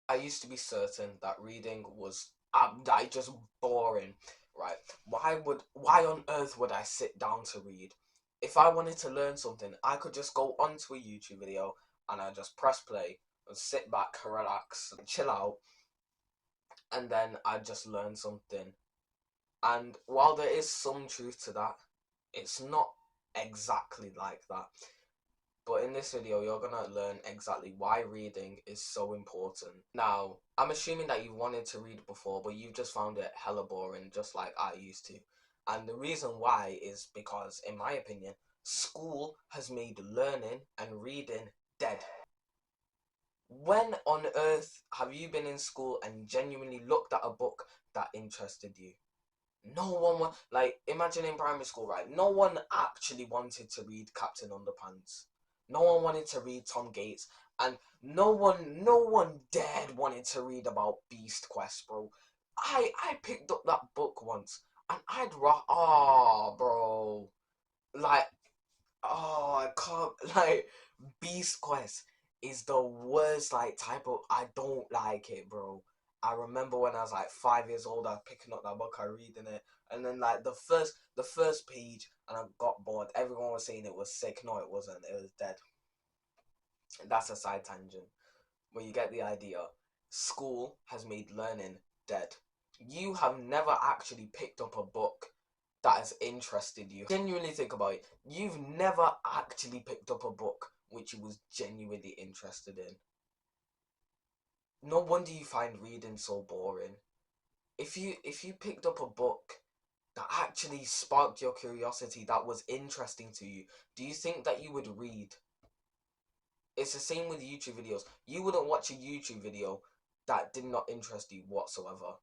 I used to be certain that reading was like just boring, right? Why on earth would I sit down to read? If I wanted to learn something, I could just go onto a YouTube video and I just press play and sit back, relax, chill out, and then I just learn something. And while there is some truth to that, it's not exactly like that. But in this video, you're gonna learn exactly why reading is so important. Now, I'm assuming that you wanted to read before, but you've just found it hella boring, just like I used to. And the reason why is because, in my opinion, school has made learning and reading dead. When on earth have you been in school and genuinely looked at a book that interested you? No one, like, imagine in primary school, right? No one actually wanted to read Captain Underpants. No one wanted to read Tom Gates, and no one dared wanted to read about Beast Quest, bro. I picked up that book once, and bro, like, I can't, like, Beast Quest is the worst, like, type of, I don't like it, bro. I remember when I was like 5 years old, I was picking up that book, I reading it, and then like the first page, and I got bored. Everyone was saying it was sick. No, it wasn't. It was dead. That's a side tangent, but you get the idea. School has made learning dead. You have never actually picked up a book that has interested you. Genuinely think about it. You've never actually picked up a book which you was genuinely interested in. No wonder you find reading so boring. If you picked up a book that actually sparked your curiosity, that was interesting to you, do you think that you would read? It's the same with YouTube videos. You wouldn't watch a YouTube video that did not interest you whatsoever.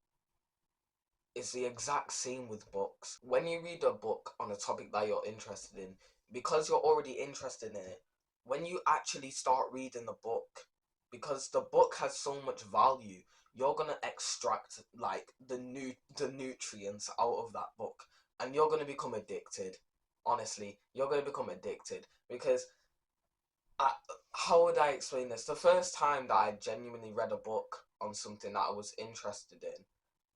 It's the exact same with books. When you read a book on a topic that you're interested in, because you're already interested in it, when you actually start reading the book, because the book has so much value, you're gonna extract like the nutrients out of that book, and you're gonna become addicted. Honestly, you're gonna become addicted because I, how would I explain this? The first time that I genuinely read a book on something that I was interested in,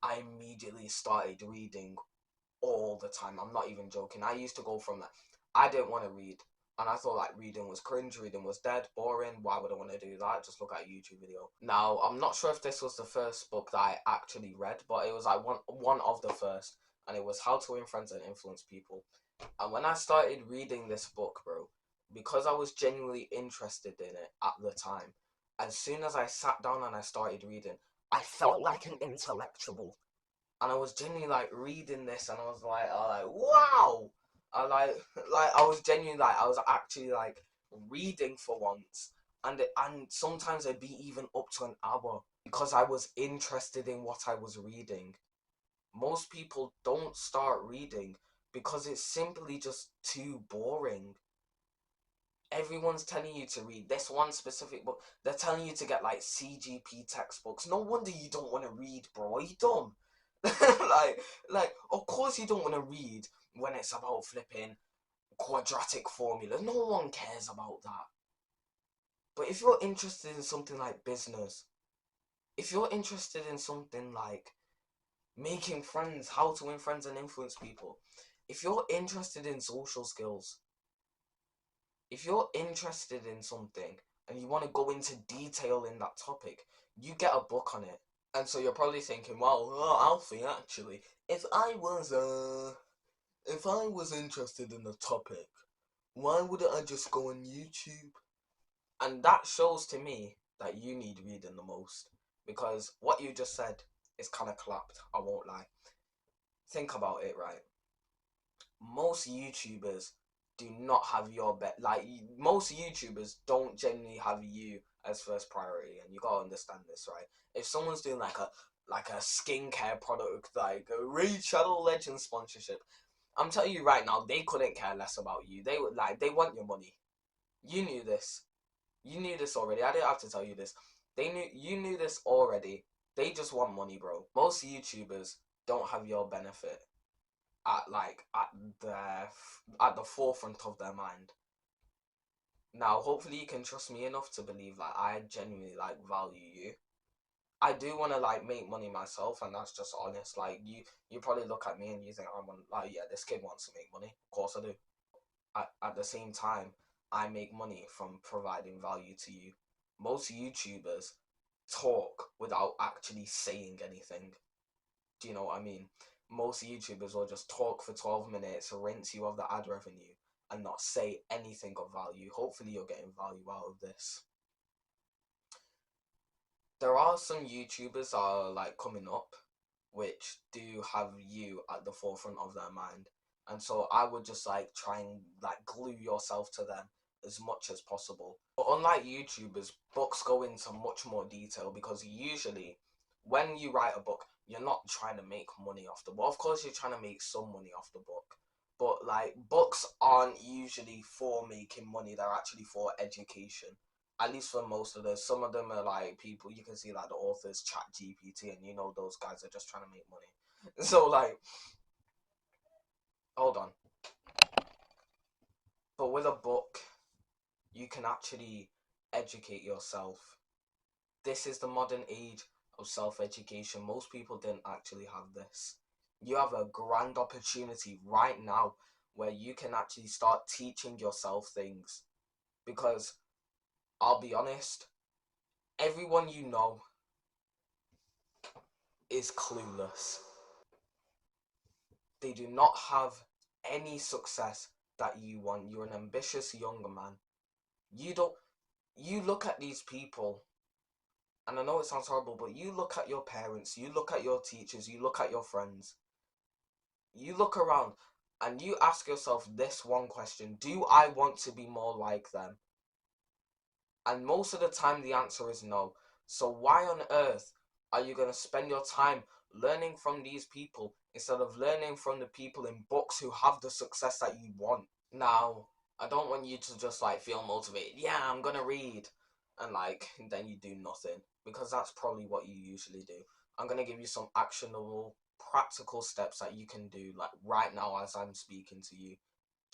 I immediately started reading all the time. I'm not even joking. I used to go from that. I didn't want to read, and I thought like reading was cringe, reading was dead, boring. Why would I want to do that? Just look at a YouTube video. Now, I'm not sure if this was the first book that I actually read, but it was like one of the first, and it was How to Win Friends and Influence People. And when I started reading this book, bro, because I was genuinely interested in it at the time, as soon as I sat down and I started reading, I felt like an intellectual. And I was genuinely like reading this, and I was like, wow. I like I was genuinely like I was actually like reading for once, and sometimes it'd be even up to an hour because I was interested in what I was reading. Most people don't start reading because it's simply just too boring. Everyone's telling you to read this one specific book. They're telling you to get like CGP textbooks. No wonder you don't want to read, bro. Are you dumb? like, of course you don't want to read when it's about flipping quadratic formulas. No one cares about that. But if you're interested in something like business, if you're interested in something like making friends, how to win friends and influence people, if you're interested in social skills, if you're interested in something and you want to go into detail in that topic, you get a book on it. And so you're probably thinking, well, Alfie, actually, if I was interested in the topic, why wouldn't I just go on YouTube? And that shows to me that you need reading the most, because what you just said is kind of clapped. I won't lie. Think about it, right? Most YouTubers do not have your like most YouTubers don't genuinely have you as first priority, and you gotta understand this, right? If someone's doing like a skincare product, like a Raid Shadow Legends sponsorship, I'm telling you right now, they couldn't care less about you. They would like they want your money. You knew this. You knew this already. I didn't have to tell you this. You knew this already. They just want money, bro. Most YouTubers don't have your benefit at the at the forefront of their mind. Now, hopefully, you can trust me enough to believe like I genuinely like value you. I do want to like make money myself, and that's just honest. Like you probably look at me and you think I want like yeah, this kid wants to make money. Of course I do. At the same time, I make money from providing value to you. Most YouTubers talk without actually saying anything. Do you know what I mean? Most YouTubers will just talk for 12 minutes, rinse you of the ad revenue, and not say anything of value. Hopefully, you're getting value out of this. There are some YouTubers that are like coming up which do have you at the forefront of their mind. And so I would just like try and like glue yourself to them as much as possible. But unlike YouTubers, books go into much more detail because usually when you write a book, you're not trying to make money off the book. Of course, you're trying to make some money off the book. But like books aren't usually for making money, they're actually for education. At least for most of those. Some of them are like people you can see like the authors chat GPT, and you know those guys are just trying to make money. So like hold on. But with a book, you can actually educate yourself. This is the modern age of self-education. Most people didn't actually have this. You have a grand opportunity right now where you can actually start teaching yourself things. Because I'll be honest, everyone you know is clueless. They do not have any success that you want. You're an ambitious younger man. You don't. You look at these people, and I know it sounds horrible, but you look at your parents, you look at your teachers, you look at your friends, you look around, and you ask yourself this one question: do I want to be more like them? And most of the time, the answer is no. So why on earth are you going to spend your time learning from these people instead of learning from the people in books who have the success that you want? Now, I don't want you to just like feel motivated. Yeah, I'm going to read. And like, then you do nothing. Because that's probably what you usually do. I'm going to give you some actionable, practical steps that you can do like right now as I'm speaking to you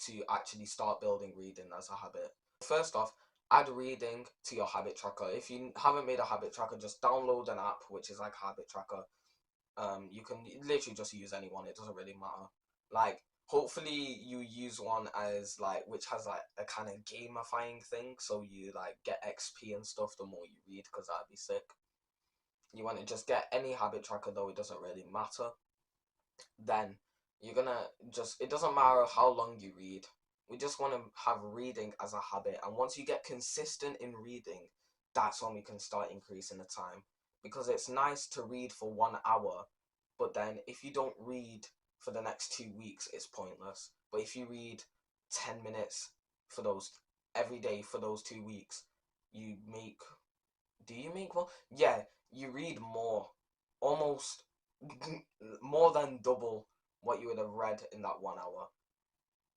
to actually start building reading as a habit. First off, add reading to your habit tracker. If you haven't made a habit tracker, just download an app which is like habit tracker. You can literally just use anyone, it doesn't really matter. Like hopefully you use one as like which has like a kind of gamifying thing, so you like get XP and stuff the more you read, because that'd be sick. You want to just get any habit tracker though, it doesn't really matter. Then you're gonna just, it doesn't matter how long you read, we just want to have reading as a habit. And once you get consistent in reading, that's when we can start increasing the time. Because it's nice to read for 1 hour, but then if you don't read for the next 2 weeks, it's pointless. But if you read 10 minutes for those every day for those 2 weeks, you make, do you make more? Yeah, you read more, almost more than double what you would have read in that 1 hour.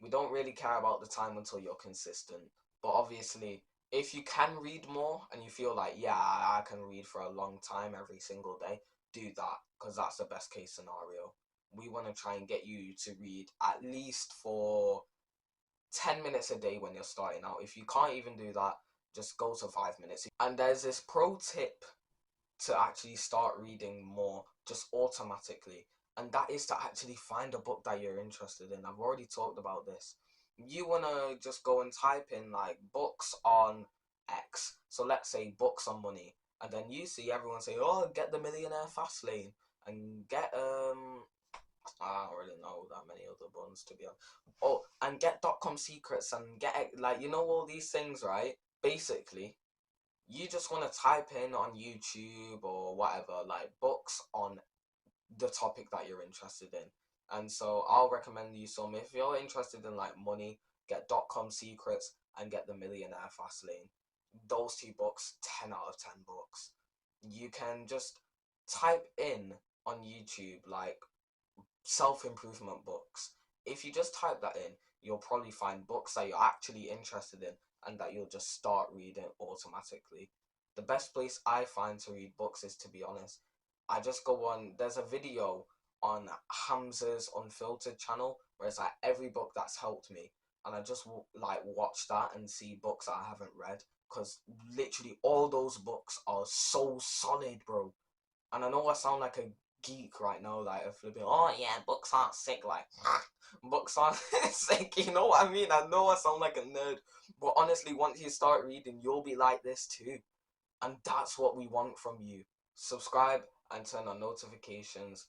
We don't really care about the time until you're consistent. But obviously, if you can read more and you feel like, yeah, I can read for a long time every single day, do that, because that's the best case scenario. We want to try and get you to read at least for 10 minutes a day when you're starting out. If you can't even do that, just go to 5 minutes. And there's this pro tip to actually start reading more just automatically, and that is to actually find a book that you're interested in. I've already talked about this. You want to just go and type in like books on X, so let's say books on money, and then you see everyone say, oh, get the Millionaire Fast Lane, and get I don't really know that many other ones to be honest. Oh, and get .com secrets, and get like, you know, all these things, right? Basically, you just want to type in on YouTube or whatever, like books on the topic that you're interested in. And so I'll recommend you some. If you're interested in like money, get .com secrets and get the Millionaire Fast Lane. Those two books, 10 out of 10 books. You can just type in on YouTube like self-improvement books. If you just type that in, you'll probably find books that you're actually interested in and that you'll just start reading automatically. The best place I find to read books is, to be honest, I just go on, there's a video on Hamza's Unfiltered channel where it's like every book that's helped me, and I just like watch that and see books that I haven't read, because literally all those books are so solid, bro. And I know I sound like a geek right now, like a flipping, oh yeah, books aren't sick, like, books aren't sick, you know what I mean? I know I sound like a nerd, but honestly, once you start reading, you'll be like this too. And that's what we want from you. Subscribe and turn on notifications.